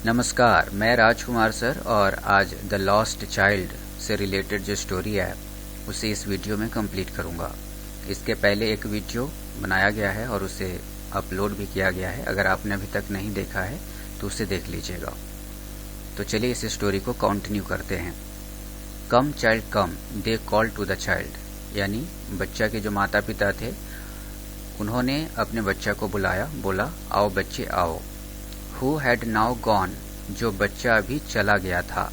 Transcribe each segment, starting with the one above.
नमस्कार, मैं राजकुमार सर और आज द लॉस्ट चाइल्ड से रिलेटेड जो स्टोरी है उसे इस वीडियो में कंप्लीट करूंगा। इसके पहले एक वीडियो बनाया गया है और उसे अपलोड भी किया गया है। अगर आपने अभी तक नहीं देखा है तो उसे देख लीजिएगा। तो चलिए इस स्टोरी को कंटिन्यू करते हैं। Come child come, they call to the child, यानी बच्चा के जो माता पिता थे उन्होंने अपने बच्चा को बुलाया, बोला आओ बच्चे आओ। Who had now gone, जो बच्चा अभी चला गया था।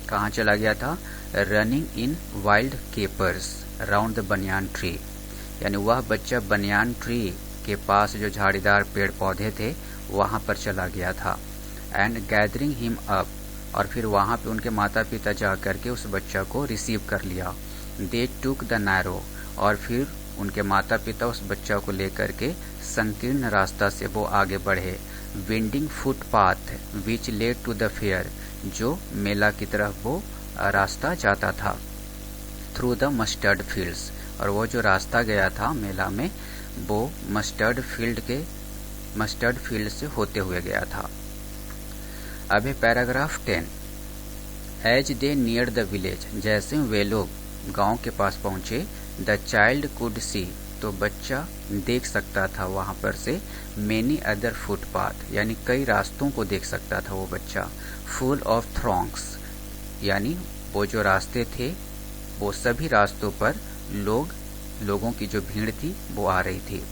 कहाँ चला गया था? Running in wild keepers round the banyan tree, यानी वह बच्चा बनियान ट्री के पास जो झाड़ीदार पेड़ पौधे थे वहाँ पर चला गया था। एंड गैदरिंग हिम अप, और फिर वहाँ पे उनके माता पिता जा करके उस बच्चा को रिसीव कर लिया। दे टुक द नैरो, और फिर उनके माता पिता उस बच्चा को लेकर के संकीर्ण रास्ता से वो आगे बढ़े। Winding footpath which led to the fair, जो मेला की तरफ वो रास्ता जाता था। थ्रू द मस्टर्ड फील्ड्स, और वो जो रास्ता गया था मेला में वो मस्टर्ड फील्ड से होते हुए गया था। अब है paragraph 10। As they near the village, जैसे वे लोग गांव के पास पहुंचे, द चाइल्ड कुड सी, तो बच्चा देख सकता था वहां पर से मेनी अदर फुटपाथ, यानी कई रास्तों को देख सकता था वो बच्चा। फुल ऑफ थ्रॉन्ग्स, यानी वो जो रास्ते थे वो सभी रास्तों पर लोगों की जो भीड़ थी वो आ रही थी।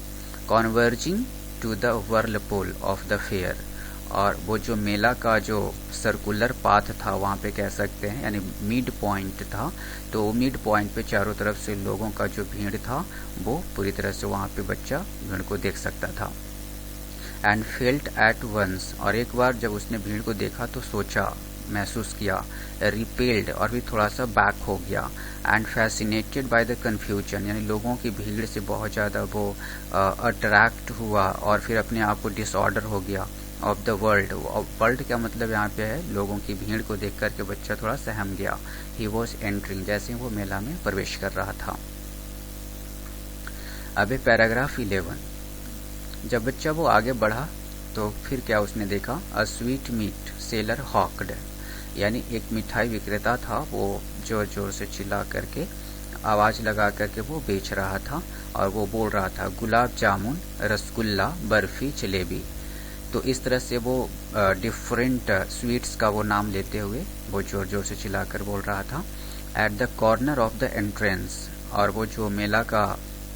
Converging to the whirlpool of the fair, और वो जो मेला का जो सर्कुलर पाथ था वहाँ पे कह सकते हैं, यानी मिड पॉइंट था, तो मिड पॉइंट पे चारों तरफ से लोगों का जो भीड़ था वो पूरी तरह से वहाँ पे बच्चा भीड़ को देख सकता था। एंड फेल्ट एट वंस, और एक बार जब उसने भीड़ को देखा तो सोचा, महसूस किया। रिपेल्ड, और भी थोड़ा सा बैक हो गया। And fascinated by the confusion, यानी लोगों की भीड़ से बहुत ज़्यादा वो अट्रैक्ट हुआ और फिर अपने आप को डिसऑर्डर हो गया। ऑफ द वर्ल्ड, वर्ल्ड का मतलब यहाँ पे है लोगों की भीड़ को देख करके बच्चा थोड़ा सहम गया। ही वॉज एंट्रिंग, जैसे वो मेला में प्रवेश कर रहा था। अब पैराग्राफ 11। जब बच्चा वो आगे बढ़ा तो फिर क्या उसने देखा? अ स्वीट मीट सेलर हॉक्ड, यानी एक मिठाई विक्रेता था, वो जोर जोर से चिल्ला करके आवाज लगा करके वो बेच रहा था और वो बोल रहा था गुलाब जामुन, रसगुल्ला, बर्फी, जलेबी। तो इस तरह से वो डिफरेंट स्वीट्स का वो नाम लेते हुए वो जोर जोर से चिल्लाकर बोल रहा था। At the corner of the entrance, और वो जो मेला का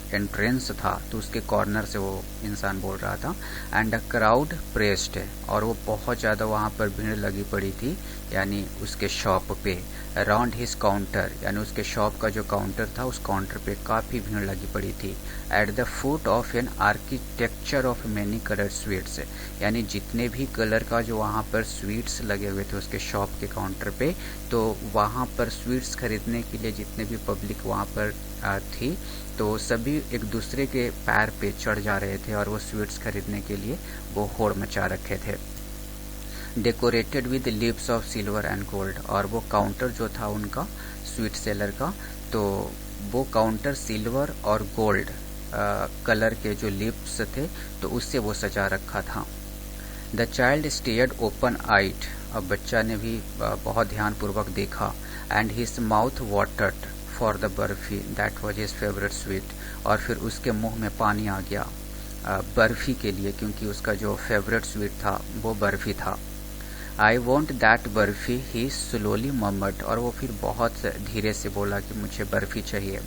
एंट्रेंस था तो उसके कॉर्नर से वो इंसान बोल रहा था। एंड अ क्राउड प्रेस्ड, और वो बहुत ज़्यादा वहाँ पर भीड़ लगी पड़ी थी, यानी उसके शॉप पे। अराउंड हिज काउंटर, यानी उसके शॉप का जो काउंटर था उस काउंटर पे काफ़ी भीड़ लगी पड़ी थी। At the foot of an architecture of many colour sweets, यानी जितने भी कलर का जो वहाँ पर स्वीट्स लगे हुए थे उसके शॉप के काउंटर पे, तो वहाँ पर स्वीट्स खरीदने के लिए जितने भी पब्लिक वहाँ पर थी तो सभी एक दूसरे के पैर पे चढ़ जा रहे थे और वो स्वीट्स खरीदने के लिए वो होड़ मचा रखे थे। Decorated with leaves of silver and gold, और वो काउंटर जो था उनका स्वीट सेलर का, तो वो काउंटर सिल्वर और गोल्ड कलर के जो लिप्स थे तो उससे वो सजा रखा था। द चाइल्ड स्टेयर्ड ओपन आइड, अब बच्चा ने भी बहुत ध्यानपूर्वक देखा। And his mouth watered for the barfi that was his favourite sweet, और फिर उसके मुंह में पानी आ गया बर्फी के लिए, क्योंकि उसका जो फेवरेट स्वीट था वो बर्फी था। I want that barfi, he slowly मम्मड, और वो फिर बहुत धीरे से बोला कि मुझे बर्फी चाहिए।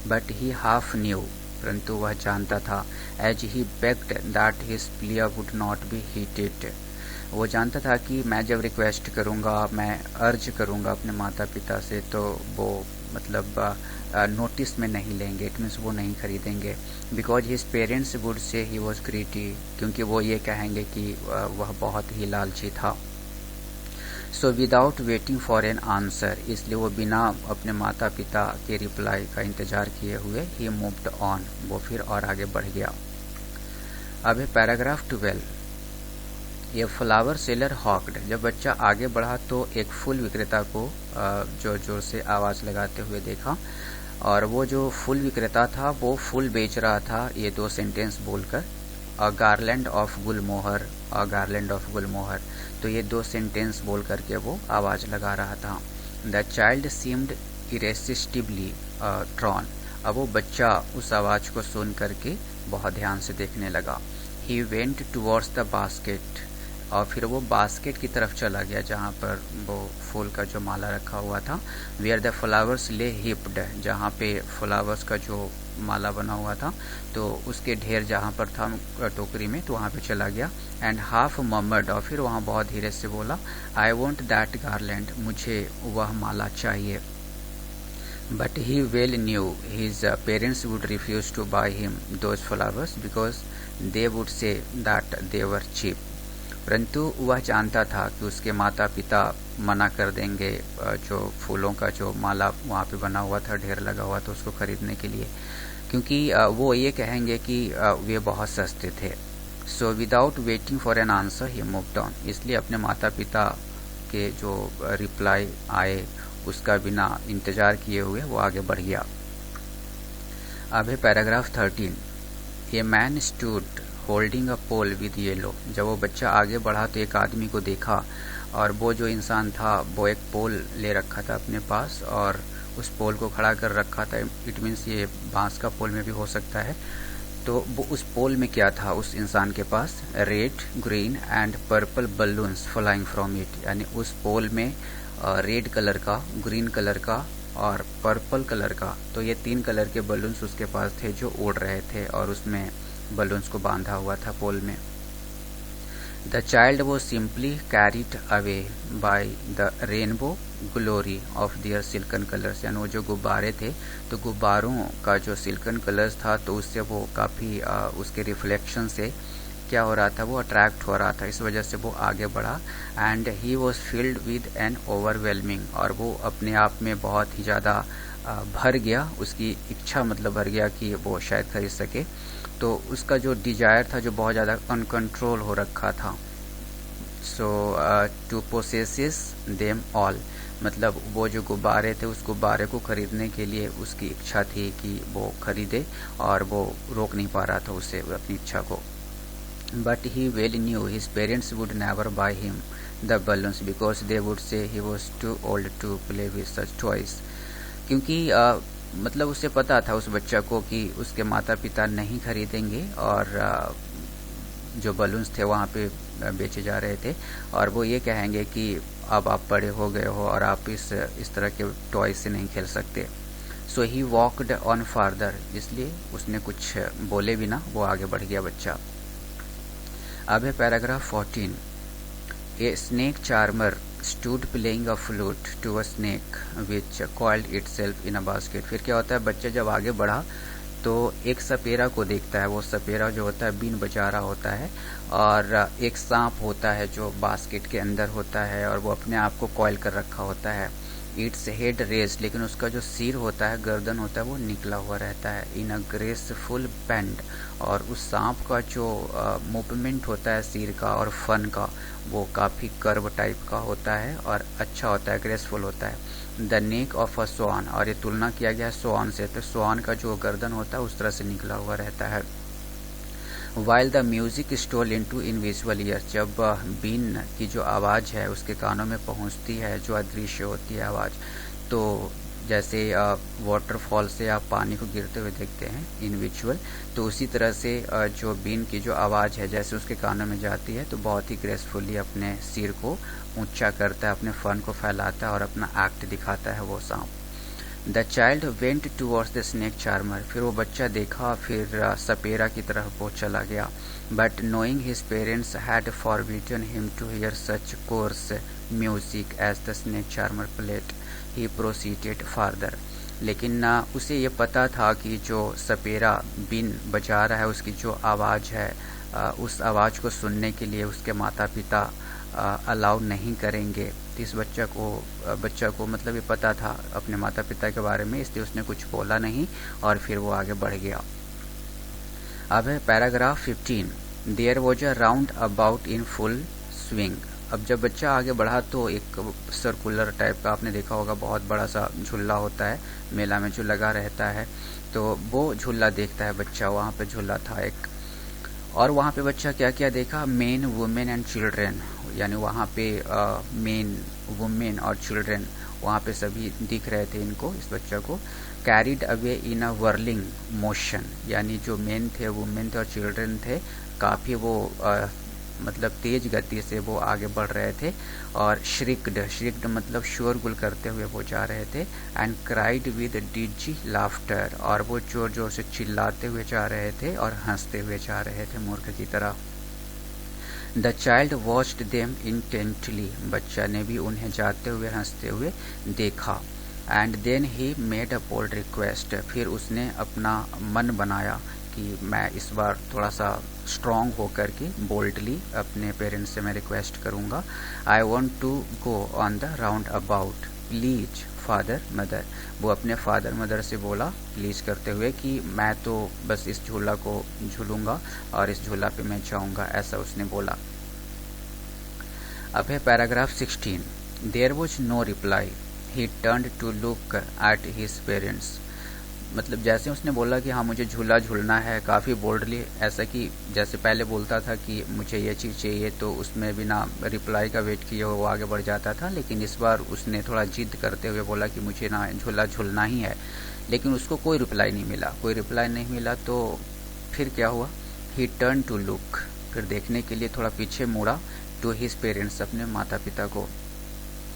बट ही हाफ न्यू, परंतु वह जानता था। As he begged that his plea would not be heeded, वो जानता था कि मैं जब रिक्वेस्ट करूँगा, मैं अर्ज करूँगा अपने माता पिता से, तो वो मतलब नोटिस में नहीं लेंगे, इट मीन्स वो नहीं खरीदेंगे। Because his parents would say he was greedy, क्योंकि वो ये कहेंगे कि वह बहुत ही लालची था। So without waiting for an answer, इसलिए वो बिना अपने माता पिता के रिप्लाई का इंतजार किए हुए ही मूव्ड ऑन, वो फिर और आगे बढ़ गया। अब है पैराग्राफ 12। ये फ्लावर सेलर हॉक्ड, जब बच्चा आगे बढ़ा तो एक फूल विक्रेता को जोर जोर से आवाज लगाते हुए देखा, और वो जो फूल विक्रेता था वो फूल बेच रहा था ये 2 सेंटेंस बोलकर। A garland of gulmohar, a garland of gulmohar. तो ये 2 सेंटेंस बोल करके वो आवाज़ लगा रहा था। The child seemed irresistibly drawn. अब वो बच्चा उस आवाज़ को सुन करके बहुत ध्यान से देखने लगा। He went towards the basket, और फिर वो बास्केट की तरफ चला गया जहाँ पर वो फूल का जो माला रखा हुआ था। वेयर द फ्लावर्स ले हिप्ड, जहाँ पे फ्लावर्स का जो माला बना हुआ था तो उसके ढेर जहाँ पर था टोकरी में, तो वहाँ पे चला गया। एंड हाफ मर्मर्ड, और फिर वहाँ बहुत धीरे से बोला, आई वॉन्ट दैट गार्लैंड, मुझे वह माला चाहिए। But he well knew his parents would refuse to buy him those flowers because they would say that they were cheap. परंतु वह जानता था कि उसके माता पिता मना कर देंगे जो फूलों का जो माला वहाँ पे बना हुआ था, ढेर लगा हुआ था, उसको खरीदने के लिए, क्योंकि वो ये कहेंगे कि वे बहुत सस्ते थे। So without waiting for an answer he moved on, इसलिए अपने माता पिता के जो रिप्लाई आए उसका बिना इंतजार किए हुए वो आगे बढ़ गया। अब है paragraph 13। A man stood holding a pole with yellow. जब वो बच्चा आगे बढ़ा तो एक आदमी को देखा, और वो जो इंसान था वो एक पोल ले रखा था अपने पास और उस पोल को खड़ा कर रखा था। इट मीन्स ये बांस का पोल में भी हो सकता है। तो वो उस पोल में क्या था उस इंसान के पास, red, green and purple balloons flying from it, यानी उस पोल में रेड कलर का, ग्रीन कलर का और पर्पल कलर का, तो ये 3 कलर के बलून्स उसके पास थे जो उड़ रहे थे और उसमें बलून्स को बांधा हुआ था पोल में। द चाइल्ड वो simply carried away by the rainbow glory of their silken colours, यानी वो जो गुब्बारे थे तो गुब्बारों का जो सिल्कन कलर्स था तो उससे वो काफ़ी उसके रिफ्लेक्शन से क्या हो रहा था, वो अट्रैक्ट हो रहा था, इस वजह से वो आगे बढ़ा। And he was filled with N overwhelming, और वो अपने आप में बहुत ही ज़्यादा भर गया, उसकी इच्छा मतलब भर गया कि वो शायद खरीद सके। तो उसका जो डिजायर था जो बहुत ज़्यादा अनकंट्रोल हो रखा था। सो टू पोसेसिस देम ऑल, मतलब वो जो गुब्बारे थे उस गुब्बारे को खरीदने के लिए उसकी इच्छा थी कि वो खरीदे, और वो रोक नहीं पा रहा था उससे अपनी इच्छा को। But he well knew his parents would never buy him the balloons because they would say he was too old to play with such toys. क्योंकि मतलब उसे पता था उस बच्चा को कि उसके माता पिता नहीं खरीदेंगे, और जो बलून्स थे वहाँ पे बेचे जा रहे थे, और वो ये कहेंगे कि अब आप बड़े हो गए हो और आप इस तरह के टॉय से नहीं खेल सकते। सो ही वॉकड ऑन फार्दर, इसलिए उसने कुछ बोले बिना वो आगे बढ़ गया बच्चा। अब है paragraph 14। A snake charmer stood playing a flute to a snake which coiled itself in a basket. फिर क्या होता है, बच्चा जब आगे बढ़ा तो एक सपेरा को देखता है। वो सपेरा जो होता है बीन बजा रहा होता है, और एक सांप होता है जो बास्केट के अंदर होता है और वो अपने आप को कॉइल कर रखा होता है। इट्स हेड रेस्ड, लेकिन उसका जो सिर होता है, गर्दन होता है, वो निकला हुआ रहता है। इन अ ग्रेसफुल बेंड, और उस सांप का जो मूवमेंट होता है सिर का और फन का, वो काफ़ी कर्व टाइप का होता है और अच्छा होता है, ग्रेसफुल होता है। द नेक ऑफ अ स्वान, और ये तुलना किया गया है स्वान से, तो स्वान का जो गर्दन होता है उस तरह से निकला हुआ रहता है। While the music stole into individual ears, जब बीन की जो आवाज़ है उसके कानों में पहुंचती है, जो अदृश्य होती है आवाज़, तो जैसे वाटरफॉल से आप पानी को गिरते हुए देखते हैं इनविजुअल, तो उसी तरह से जो बीन की जो आवाज़ है जैसे उसके कानों में जाती है तो बहुत ही ग्रेसफुली अपने सिर को ऊंचा करता है, अपने फन को फैलाता है और अपना एक्ट दिखाता है वो सांप। The child went towards the snake charmer, फिर वो बच्चा देखा, फिर सपेरा की तरफ वो चला गया। But knowing his parents had forbidden him to hear such coarse music as the snake charmer played, he proceeded farther. लेकिन उसे ये पता था कि जो सपेरा बीन बजा रहा है उसकी जो आवाज़ है, उस आवाज़ को सुनने के लिए उसके माता पिता अलाउ नहीं करेंगे। तो इस बच्चा को मतलब ये पता था अपने माता पिता के बारे में, इसलिए उसने कुछ बोला नहीं और फिर वो आगे बढ़ गया। अब है paragraph 15। There was a roundabout in full swing. अब जब बच्चा आगे बढ़ा तो एक सर्कुलर टाइप का, आपने देखा होगा, बहुत बड़ा सा झूला होता है मेला में जो लगा रहता है, तो वो झूला देखता है बच्चा, वहाँ पे झूला था एक, और वहाँ पे बच्चा क्या क्या देखा, मेन, वुमेन एंड चिल्ड्रेन, यानी वहाँ पे मेन, वुमेन और चिल्ड्रेन वहाँ पे सभी दिख रहे थे इनको, इस बच्चा को। Carried away in a whirling motion, यानी जो मेन थे, वुमेन थे और चिल्ड्रेन थे, काफ़ी वो मतलब तेज गति से वो आगे बढ़ रहे थे। और श्रिक्ड मतलब शोरगुल करते हुए वो जा रहे थे। And cried with dizzy laughter, और वो जोर जोर से चिल्लाते हुए जा रहे थे और हंसते हुए जा रहे थे मूर्ख की तरह। The child watched them intently, बच्चा ने भी उन्हें जाते हुए हंसते हुए देखा। And then he made a bold request, फिर उसने अपना मन बनाया कि मैं इस बार थोड़ा सा स्ट्रांग होकर के बोल्डली अपने पेरेंट्स से मैं रिक्वेस्ट करूंगा। I want to go on the roundabout, please father mother, वो अपने फादर मदर से बोला प्लीज करते हुए कि मैं तो बस इस झूला को झूलूंगा और इस झूला पे मैं जाऊंगा, ऐसा उसने बोला। अब है paragraph 16। There was no reply, he turned to look at his parents, मतलब जैसे उसने बोला कि हाँ मुझे झूला झूलना है, काफ़ी बोल्डली, ऐसा कि जैसे पहले बोलता था कि मुझे ये चीज़ चाहिए तो उसमें बिना रिप्लाई का वेट किए वो आगे बढ़ जाता था, लेकिन इस बार उसने थोड़ा जिद करते हुए बोला कि मुझे ना झूला झूलना ही है। लेकिन उसको कोई रिप्लाई नहीं मिला, तो फिर क्या हुआ, ही टर्न टू लुक, फिर देखने के लिए थोड़ा पीछे मुड़ा, टू हिज पेरेंट्स, अपने माता पिता को।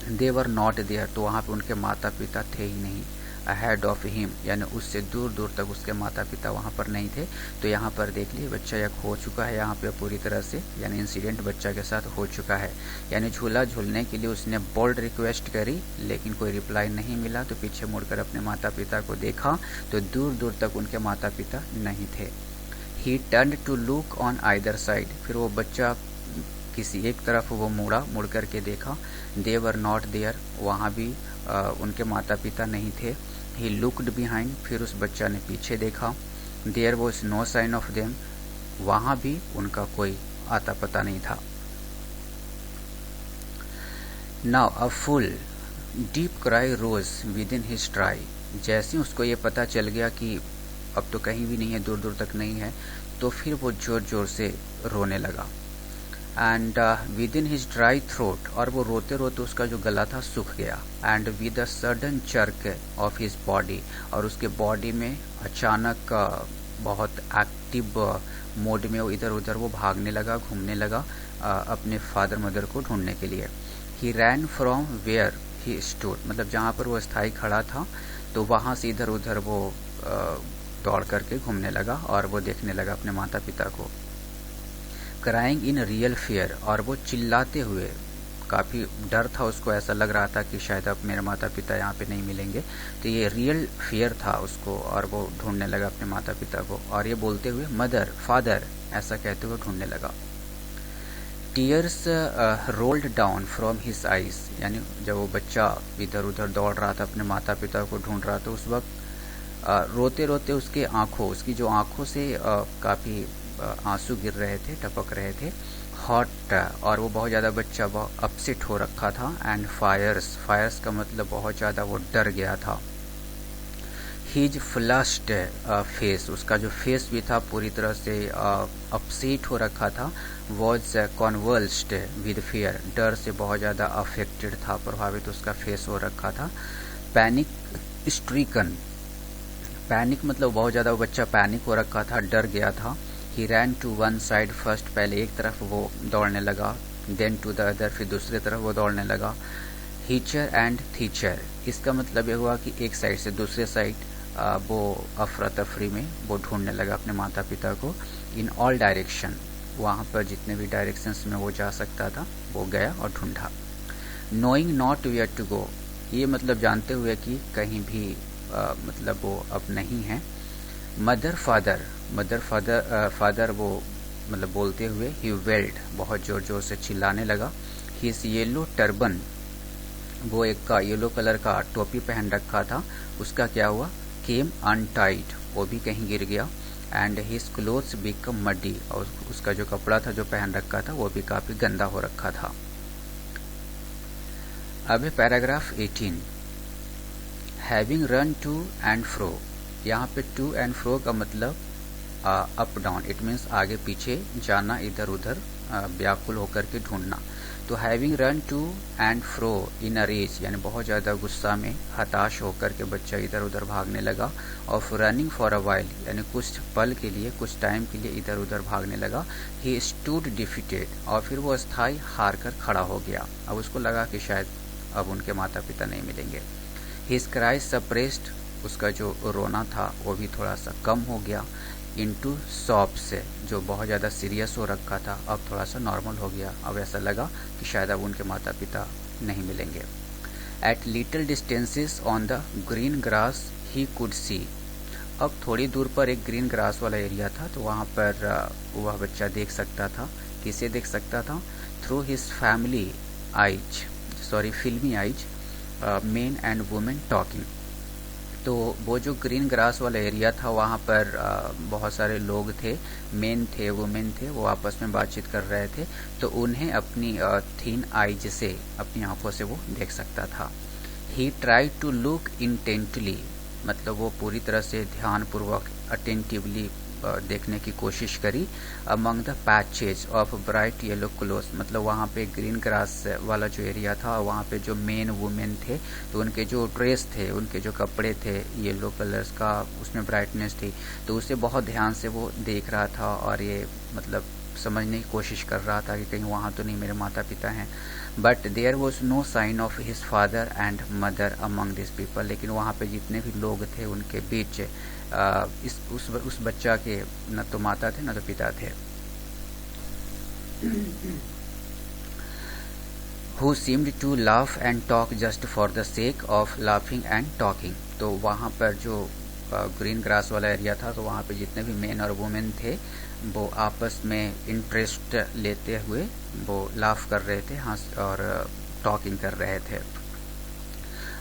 दे वर नॉट देयर, तो वहाँ पे उनके माता पिता थे ही नहीं। अहेड ऑफ हिम, यानी उससे दूर दूर तक उसके माता पिता वहाँ पर नहीं थे। तो यहाँ पर देख लिए बच्चा यह खो चुका है यहाँ पे पूरी तरह से, यानी इंसिडेंट बच्चा के साथ हो चुका है। यानी झूला झूलने के लिए उसने बोल्ड रिक्वेस्ट करी लेकिन कोई रिप्लाई नहीं मिला, तो पीछे मुड़कर अपने माता पिता को देखा तो दूर दूर तक उनके माता पिता नहीं थे। He turned to look on either side, फिर वो बच्चा किसी एक तरफ वो मुड़ करके देखा। दे वर नॉट देयर, वहाँ भी उनके माता पिता नहीं थे। ही लुक्ड बिहाइंड, फिर उस बच्चा ने पीछे देखा। There was no sign of them, वहाँ भी उनका कोई आता पता नहीं था। Now a full deep cry rose within his dry, जैसे उसको ये पता चल गया कि अब तो कहीं भी नहीं है, दूर दूर तक नहीं है, तो फिर वो जोर जोर से रोने लगा। And with in his dry throat, और वो रोते रोते उसका जो गला था सूख गया। And with a sudden jerk of his body, और उसके बॉडी में अचानक बहुत एक्टिव मोड में वो इधर उधर वो भागने लगा, घूमने लगा अपने फादर मदर को ढूंढने के लिए। He ran from where he stood, मतलब जहाँ पर वो स्थायी खड़ा था तो वहाँ से इधर उधर वो दौड़ करके घूमने लगा और वो देखने लगा अपने माता पिता को। क्राइंग इन रियल फियर, और वो चिल्लाते हुए, काफ़ी डर था उसको, ऐसा लग रहा था कि शायद अब मेरे माता पिता यहाँ पे नहीं मिलेंगे, तो ये रियल फियर था उसको, और वो ढूंढने लगा अपने माता पिता को, और ये बोलते हुए मदर फादर ऐसा कहते हुए ढूंढने लगा। Tears rolled down from his eyes, यानी जब वो बच्चा इधर उधर दौड़ रहा था अपने माता पिता को ढूंढ रहा था, उस वक्त रोते रोते उसकी जो आंखों से काफ़ी आंसू गिर रहे थे, टपक रहे थे। हॉट, और वो बहुत ज़्यादा बच्चा बहुत अपसेट हो रखा था। एंड फायर्स का मतलब बहुत ज़्यादा वो डर गया था। हिज फ्लश्ड फेस, उसका जो फेस भी था पूरी तरह से अपसेट हो रखा था। वॉज कॉन्वल्स्ड विद फियर, डर से बहुत ज़्यादा अफेक्टेड था, प्रभावित उसका फेस हो रखा था। पैनिक स्ट्रीकन, पैनिक मतलब बहुत ज़्यादा वो बच्चा पैनिक हो रखा था, डर गया था। He ran to one side first, पहले एक तरफ वो दौड़ने लगा, देन टू द अदर, फिर दूसरी तरफ वो दौड़ने लगा। हीचर एंड थीचर, इसका मतलब ये हुआ कि एक साइड से दूसरे साइड वो अफरा तफरी में वो ढूंढने लगा अपने माता पिता को। इन ऑल डायरेक्शन, वहाँ पर जितने भी डायरेक्शंस में वो जा सकता था वो गया और ढूंढा। Knowing not where to go, ये मतलब जानते हुए कि कहीं भी मतलब वो अब नहीं है। मदर फादर वो मतलब बोलते हुए ही वेल्ड, बहुत जोर जोर से चिल्लाने लगा। हिज येलो टर्बन, वो एक येलो कलर का टोपी पहन रखा था, उसका क्या हुआ, केम अनटाइड, वो भी कहीं गिर गया। And his clothes become muddy, और उसका जो कपड़ा था जो पहन रखा था वो भी काफी गंदा हो रखा था। अब paragraph 18। Having run to and fro, यहाँ पे टू एंड फ्रो का मतलब अप डाउन, इट मीन्स आगे पीछे जाना, इधर उधर व्याकुल होकर के ढूंढना। तो having run to and fro in a rage, यानी बहुत ज़्यादा गुस्सा में हताश होकर के बच्चा इधर उधर भागने लगा। Of running for a while, यानी कुछ पल के लिए, कुछ टाइम के लिए इधर उधर भागने लगा। ही स्टूड डिफीटेड, और फिर वो अस्थाई हार कर खड़ा हो गया। अब उसको लगा कि शायद अब उनके माता पिता नहीं मिलेंगे। हिज क्राइज सप्रेस्ड, उसका जो रोना था वो भी थोड़ा सा कम हो गया। इनटू सॉब्स, जो बहुत ज़्यादा सीरियस हो रखा था अब थोड़ा सा नॉर्मल हो गया। अब ऐसा लगा कि शायद अब उनके माता पिता नहीं मिलेंगे। At little distances on the green grass he could see, अब थोड़ी दूर पर एक ग्रीन ग्रास वाला एरिया था, तो वहाँ पर वह बच्चा देख सकता था। किसे देख सकता था? थ्रू हिज फैमिली आइज, फिल्मी eyes, main and women talking. तो वो जो ग्रीन ग्रास वाला एरिया था वहाँ पर बहुत सारे लोग थे, मेन थे, वुमेन थे, वो आपस में बातचीत कर रहे थे। तो उन्हें अपनी थीन आइज से, अपनी आंखों से वो देख सकता था। He tried to look intently, मतलब वो पूरी तरह से ध्यानपूर्वक, अटेंटिवली देखने की कोशिश करी। Among the patches of bright yellow cloth, मतलब वहाँ पे ग्रीन ग्रास वाला जो एरिया था वहाँ पे जो मेन वुमेन थे, तो उनके जो ड्रेस थे, उनके जो कपड़े थे येलो कलर्स का, उसमें ब्राइटनेस थी, तो उसे बहुत ध्यान से वो देख रहा था और ये मतलब समझने की कोशिश कर रहा था कि कहीं वहाँ तो नहीं मेरे माता पिता हैं। But there was no sign of his father and mother among this people, लेकिन वहाँ पे जितने भी लोग थे उनके बीच उस बच्चा के न तो माता थे न तो पिता थे। Who seemed to laugh and talk just for the sake of laughing and talking, तो वहाँ पर जो ग्रीन ग्रास वाला एरिया था, तो वहाँ पे जितने भी मेन और वुमेन थे वो आपस में इंटरेस्ट लेते हुए वो लाफ कर रहे थे, हंस और टॉकिंग कर रहे थे।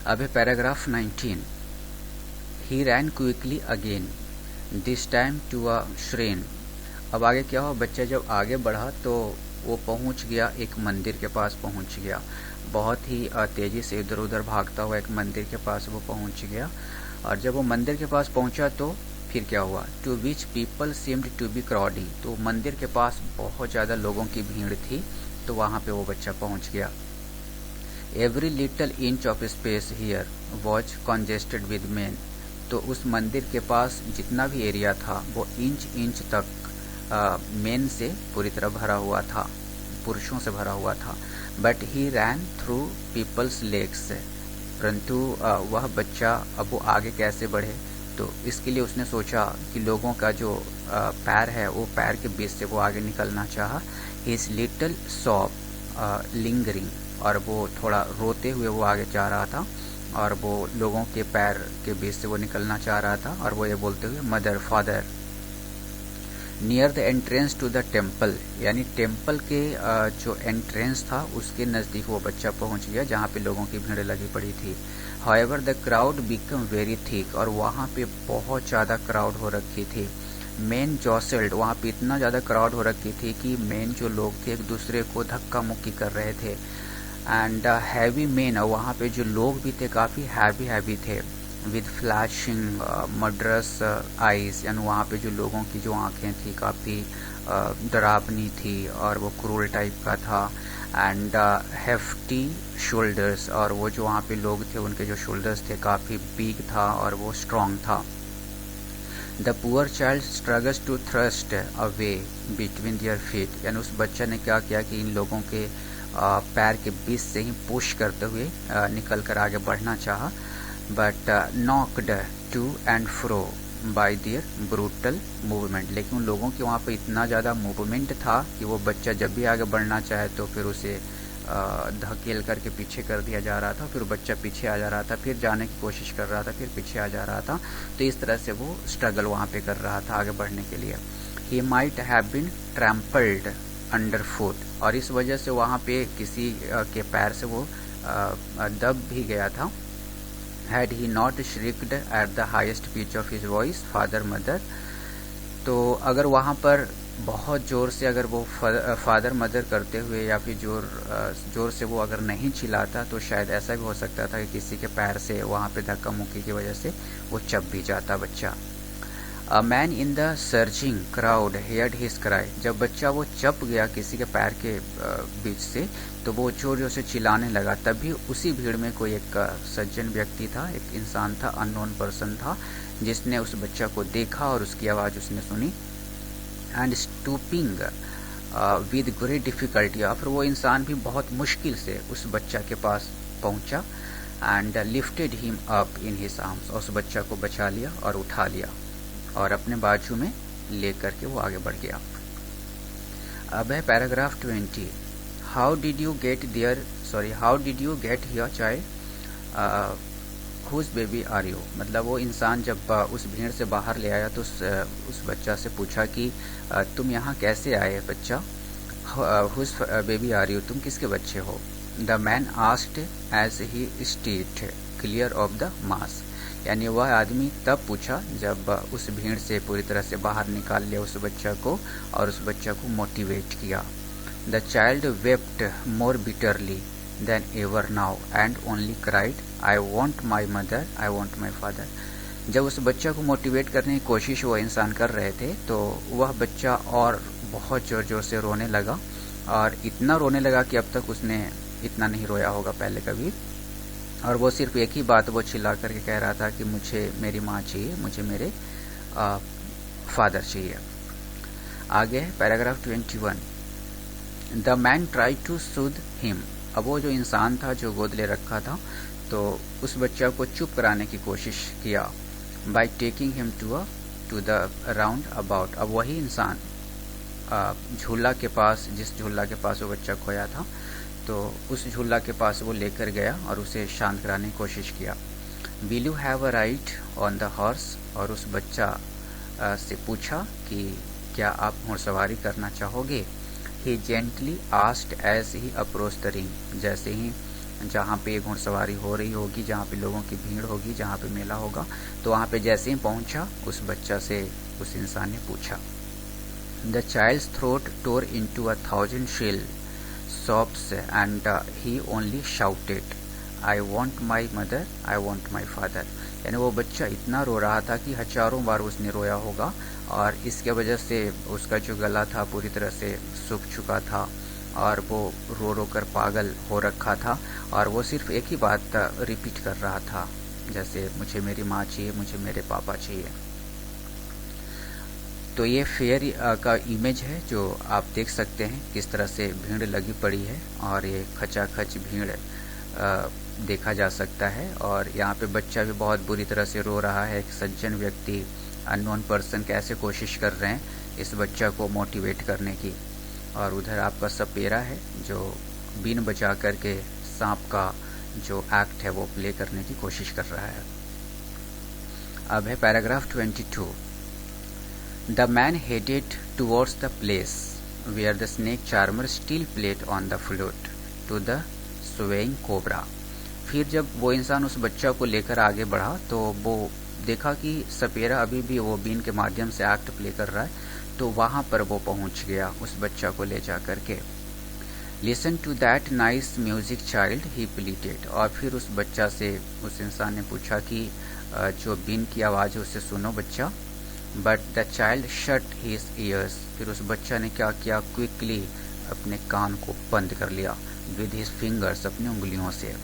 अब है paragraph 19। He ran quickly again, this time to a shrine. अब आगे क्या हुआ, बच्चा जब आगे बढ़ा तो वो पहुंच गया, एक मंदिर के पास पहुंच गया। बहुत ही तेजी से इधर उधर भागता हुआ एक मंदिर के पास वो पहुंच गया। और जब वो मंदिर के पास पहुंचा तो फिर क्या हुआ, to which people seemed to be crowding, तो मंदिर के पास बहुत ज़्यादा लोगों की भीड़ थी, तो वहाँ पे वो बच्चा पहुंच गया। Every little inch of space here was congested with main, तो उस मंदिर के पास जितना भी एरिया था वो इंच इंच तक मेन से पूरी तरह भरा हुआ था, पुरुषों से भरा हुआ था। But he ran through people's legs, परंतु वह बच्चा अब वो आगे कैसे बढ़े, तो इसके लिए उसने सोचा कि लोगों का जो पैर है वो पैर के बीच से वो आगे निकलना चाहा। हिज लिटिल सॉब लिंगरिंग, और वो थोड़ा रोते हुए वो आगे जा रहा था और वो लोगों के पैर के बीच से वो निकलना चाह रहा था, और वो ये बोलते हुए mother father. Near the entrance to the temple, यानी टेम्पल के जो एंट्रेंस था उसके नज़दीक वो बच्चा पहुंच गया जहाँ पे लोगों की भीड़ लगी पड़ी थी। However the crowd become very thick, और वहाँ पे बहुत ज़्यादा क्राउड हो रखी थी। मेन जॉसेल्ड, वहाँ पे इतना ज़्यादा क्राउड हो रखी थी कि मेन जो लोग थे एक दूसरे को धक्का मुक्की कर रहे थे। एंड हैवी मेन, वहाँ पे जो लोग भी थे काफ़ी हैवी थे, विद फ्लैशिंग मर्डरस आइज, यानी वहाँ पे जो लोगों की जो आंखें थी काफ़ी डरावनी थी और वो क्रूल टाइप का था। एंड हेफ्टी शोल्डर्स, और वो जो वहाँ पे लोग थे उनके जो शोल्डर्स थे काफ़ी बिग था और वो स्ट्रॉन्ग था। The poor child struggles to thrust away between their feet, यानी उस बच्चा ने क्या किया कि इन लोगों के पैर के बीच से ही पुश करते हुए निकल कर आगे बढ़ना चाहा। But knocked to and fro by their brutal movement, लेकिन उन लोगों के वहाँ पे इतना ज़्यादा मूवमेंट था कि वो बच्चा जब भी आगे बढ़ना चाहे तो फिर उसे धकेल करके पीछे कर दिया जा रहा था, फिर बच्चा पीछे आ जा रहा था, फिर जाने की कोशिश कर रहा था, फिर पीछे आ जा रहा था। तो इस तरह से वो स्ट्रगल वहाँ पे कर रहा था आगे बढ़ने के लिए। He might have been trampled under foot, और इस वजह से वहाँ पे किसी के पैर से वो दब भी गया था। Had he not shrieked at the highest pitch of his voice, father mother, तो अगर वहाँ पर बहुत ज़ोर से अगर वो फादर मदर करते हुए या फिर ज़ोर से वो अगर नहीं चिल्लाता तो शायद ऐसा भी हो सकता था कि किसी के पैर से वहाँ पे धक्का मुक्की की वजह से वो चप भी जाता बच्चा। A man in the surging crowd heard his cry. जब बच्चा वो चप गया किसी के पैर के बीच से, तो वो जोर जोर से चिल्लाने लगा। तभी उसी भीड़ में कोई एक सज्जन व्यक्ति था, एक इंसान था, अननोन पर्सन था, जिसने उस बच्चा को देखा और उसकी आवाज़ उसने सुनी। And stooping with great difficulty, फिर वो इंसान भी बहुत मुश्किल से उस बच्चा के पास पहुंचा। And lifted him up in his arms, और उस बच्चा को बचा लिया और उठा लिया और अपने बाजू में ले करके वो आगे बढ़ गया। अब है paragraph 20। How did you get here child whose baby are you. मतलब वो इंसान जब उस भीड़ से बाहर ले आया तो उस बच्चा से पूछा कि तुम यहाँ कैसे आए बच्चा, हुज बेबी आर यू, तुम किसके बच्चे हो। The man asked as he stayed clear of the mass, यानी वह आदमी तब पूछा जब उस भीड़ से पूरी तरह से बाहर निकाल लिया उस बच्चा को और उस बच्चा को मोटिवेट किया। The child wept more bitterly then ever now and only cried, I want my mother, I want my father. जब उस बच्चा को मोटिवेट करने की कोशिश वो इंसान कर रहे थे तो वह बच्चा और बहुत जोर जोर से रोने लगा, और इतना रोने लगा कि अब तक उसने इतना नहीं रोया होगा पहले कभी। और वो सिर्फ एक ही बात वो चिल्ला करके कह रहा था कि मुझे मेरी माँ चाहिए, मुझे मेरे फादर चाहिए। आगे paragraph 21। The man try to soothe him. अब वो जो इंसान था जो गोद ले रखा था तो उस बच्चा को चुप कराने की कोशिश किया, by taking him to the roundabout. अब वही इंसान झूला के पास, जिस झूला के पास वो बच्चा खोया था, तो उस झूला के पास वो लेकर गया और उसे शांत कराने की कोशिश किया। Will you have a ride on the horse, और उस बच्चा से पूछा कि क्या आप घुड़सवारी करना चाहोगे। He gently asked as he approach the ring. जैसे ही जहाँ पे घुड़सवारी हो रही होगी, जहाँ पे लोगों की भीड़ होगी, जहाँ पे मेला होगा, तो वहाँ पे जैसे ही पहुँचा उस बच्चा से उस इंसान ने पूछा। The child's throat tore into 1,000 shrill sobs and he only shouted, I want my mother, I want my father। यानी वो बच्चा इतना रो रहा था कि हजारों बार उसने रोया होगा, और इसके वजह से उसका जो गला था पूरी तरह से सूख चुका था और वो रो रो कर पागल हो रखा था, और वो सिर्फ एक ही बात रिपीट कर रहा था, जैसे मुझे मेरी माँ चाहिए, मुझे मेरे पापा चाहिए। तो ये फेयर का इमेज है जो आप देख सकते हैं किस तरह से भीड़ लगी पड़ी है, और ये खचाखच भीड़ देखा जा सकता है। और यहाँ पे बच्चा भी बहुत बुरी तरह से रो रहा है। एक सज्जन व्यक्ति, अननोन पर्सन कैसे कोशिश कर रहे हैं इस बच्चा को मोटिवेट करने की। और उधर आपका सपेरा है जो बीन बजा करके सांप का जो एक्ट है वो प्ले करने की कोशिश कर रहा है। अब है paragraph 22। The man headed towards the place where the snake charmer still played on the flute to the swaying cobra। फिर जब वो इंसान उस बच्चा को लेकर आगे बढ़ा तो वो देखा कि सपेरा अभी भी वो बीन के माध्यम से एक्ट प्ले कर रहा है, तो वहां पर वो पहुंच गया उस बच्चा को ले जा करके। Listen to that nice music child he pleaded. और फिर उस बच्चा से उस इंसान ने पूछा कि जो बीन की आवाज़ है उससे सुनो बच्चा। But the child shut his years. फिर उस बच्चा ने क्या किया, क्विकली अपने कान को बंद कर लिया विद हिज फिंगर्स, अपनी उंगलियों से।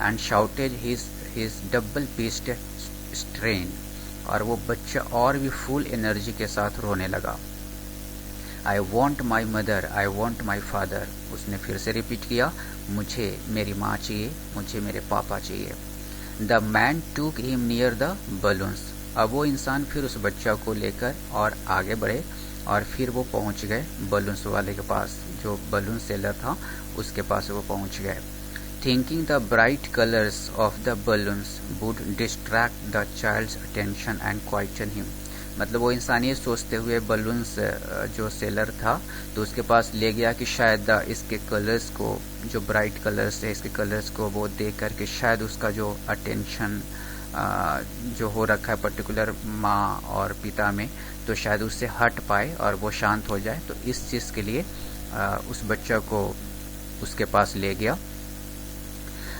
And shouted his double pitched strain. और वो बच्चा और भी फुल एनर्जी के साथ रोने लगा। I want my mother, I want my father. उसने फिर से रिपीट किया, मुझे मेरी माँ चाहिए, मुझे मेरे पापा चाहिए। The man took him near the balloons. अब वो इंसान फिर उस बच्चा को लेकर और आगे बढ़े, और फिर वो पहुंच गए बलून्स वाले के पास, जो बलून सेलर था उसके पास वो पहुंच गए। Thinking the bright colours of the balloons would distract the child's attention and quieten him. मतलब वो इंसान ये सोचते हुए बलून्स जो सेलर था तो उसके पास ले गया कि शायद इसके कलर्स को, जो ब्राइट कलर्स है इसके कलर्स को वो देख करके शायद उसका जो अटेंशन जो हो रखा है पर्टिकुलर माँ और पिता में, तो शायद उससे हट पाए और वो शांत हो जाए। तो इस चीज़ के लिए उस बच्चा को उसके पास ले गया।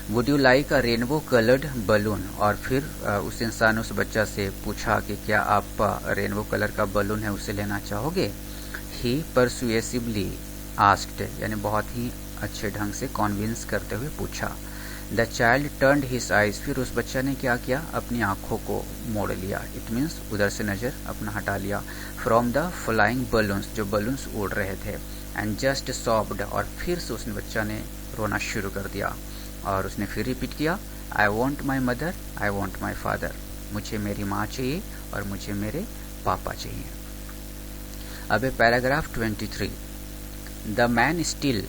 Would you like a rainbow coloured balloon, और फिर उस इंसान ने उस बच्चा से पूछा कि क्या आप रेनबो कलर का बलून है उसे लेना चाहोगे। ही परसुएसिवली आस्क्ड, यानी बहुत ही अच्छे ढंग से कॉन्विंस करते हुए पूछा। The child turned his eyes, फिर उस बच्चा ने क्या किया, अपनी आंखों को मोड़ लिया। इट मीन्स उधर से नज़र अपना हटा लिया। फ्रॉम द फ्लाइंग बलून्स, जो बलून्स उड़ रहे थे। एंड जस्ट सॉफ्ड, और फिर से उस बच्चा ने रोना शुरू कर दिया। और उसने फिर रिपीट किया, I want my mother, I want my father, मुझे मेरी माँ चाहिए और मुझे मेरे पापा चाहिए। अब paragraph 23, the man still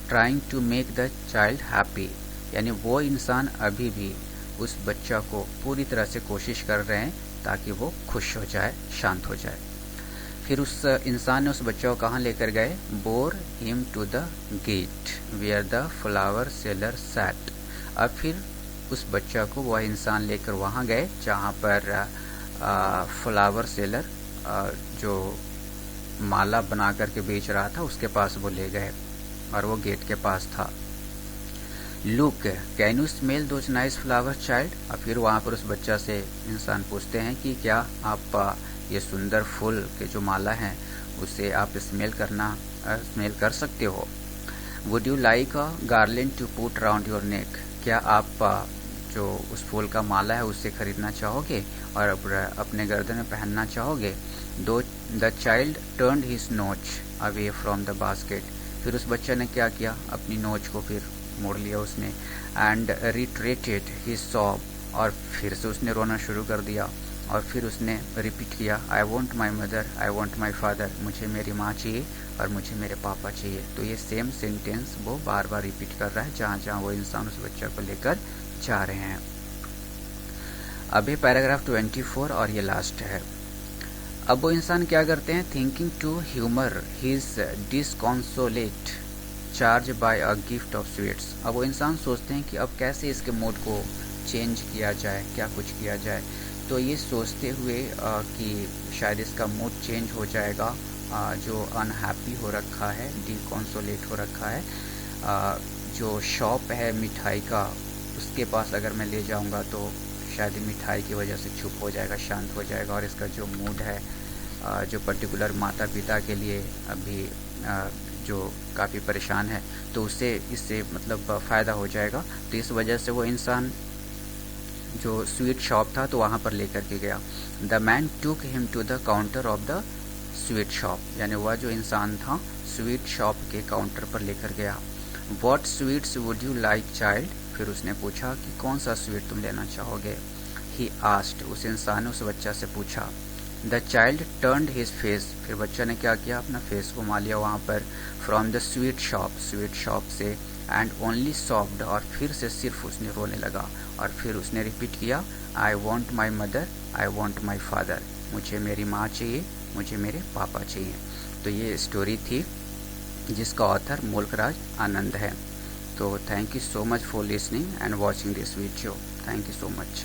trying to make the child happy, यानी वो इंसान अभी भी उस बच्चा को पूरी तरह से कोशिश कर रहे हैं ताकि वो खुश हो जाए, शांत हो जाए। फिर उस इंसान ने उस बच्चा को कहाँ लेकर गए, bore him to the gate where the flower seller sat. अब फिर उस बच्चा को वह इंसान लेकर वहाँ गए जहाँ पर फ्लावर सेलर जो माला बना करके बेच रहा था उसके पास वो ले गए, और वो गेट के पास था। Look can you smell those nice flower child, और फिर वहाँ पर उस बच्चा से इंसान पूछते हैं कि क्या आप ये सुंदर फूल के जो माला हैं उसे आप स्मेल कर सकते हो। Would you like a garland to put round your neck, क्या आप जो उस फूल का माला है उसे खरीदना चाहोगे और अपने गर्दन में पहनना चाहोगे। दो द चाइल्ड टर्न्ड हिज नोच अवे फ्रॉम द बास्केट, फिर उस बच्चे ने क्या किया, अपनी नोच को फिर मोड़ लिया उसने। एंड रिट्रेटेड हिज सॉब, और फिर से उसने रोना शुरू कर दिया। और फिर उसने रिपीट किया, I want my mother, I want my father, मुझे मेरी माँ चाहिए और मुझे मेरे पापा चाहिए। तो ये सेम सेंटेंस वो बार बार रिपीट कर रहा है जहाँ जहाँ वो इंसान उस बच्चे को लेकर जा रहे हैं। अभी पैराग्राफ 24 और ये लास्ट है। अब वो इंसान क्या करते हैं, thinking to humour his disconsolate charge by a gift of sweets. अब वो इंसान सोचते हैं कि अब कैसे इसके मूड को चेंज किया जाए, क्या कुछ किया जाए। तो ये सोचते हुए कि शायद इसका मूड चेंज हो जाएगा, जो अनहैप्पी हो रखा है, डिकॉन्सोलेट हो रखा है, जो शॉप है मिठाई का उसके पास अगर मैं ले जाऊंगा तो शायद मिठाई की वजह से चुप हो जाएगा, शांत हो जाएगा, और इसका जो मूड है जो पर्टिकुलर माता पिता के लिए अभी जो काफ़ी परेशान है तो उसे इससे मतलब फ़ायदा हो जाएगा। तो इस वजह से वो इंसान जो स्वीट शॉप था तो वहाँ पर लेकर के गया। The man took him to the counter of the sweet shop, यानी वह जो इंसान था स्वीट शॉप के काउंटर पर लेकर गया। What sweets would you like child, फिर उसने पूछा कि कौन सा स्वीट तुम लेना चाहोगे। ही आस्क्ड, उस इंसान ने उस बच्चा से पूछा। The child turned his face, फिर बच्चा ने क्या किया, अपना फेस घुमा लिया वहाँ पर। फ्रॉम द स्वीट शॉप से। एंड ओनली सॉफ्ट, और फिर से सिर्फ उसने रोने लगा। और फिर उसने रिपीट किया, I want my mother, I want my father, मुझे मेरी माँ चाहिए, मुझे मेरे पापा चाहिए। तो ये स्टोरी थी जिसका ऑथर मुल्कराज आनंद है। तो thank you so much for listening and watching this video. Thank you so much.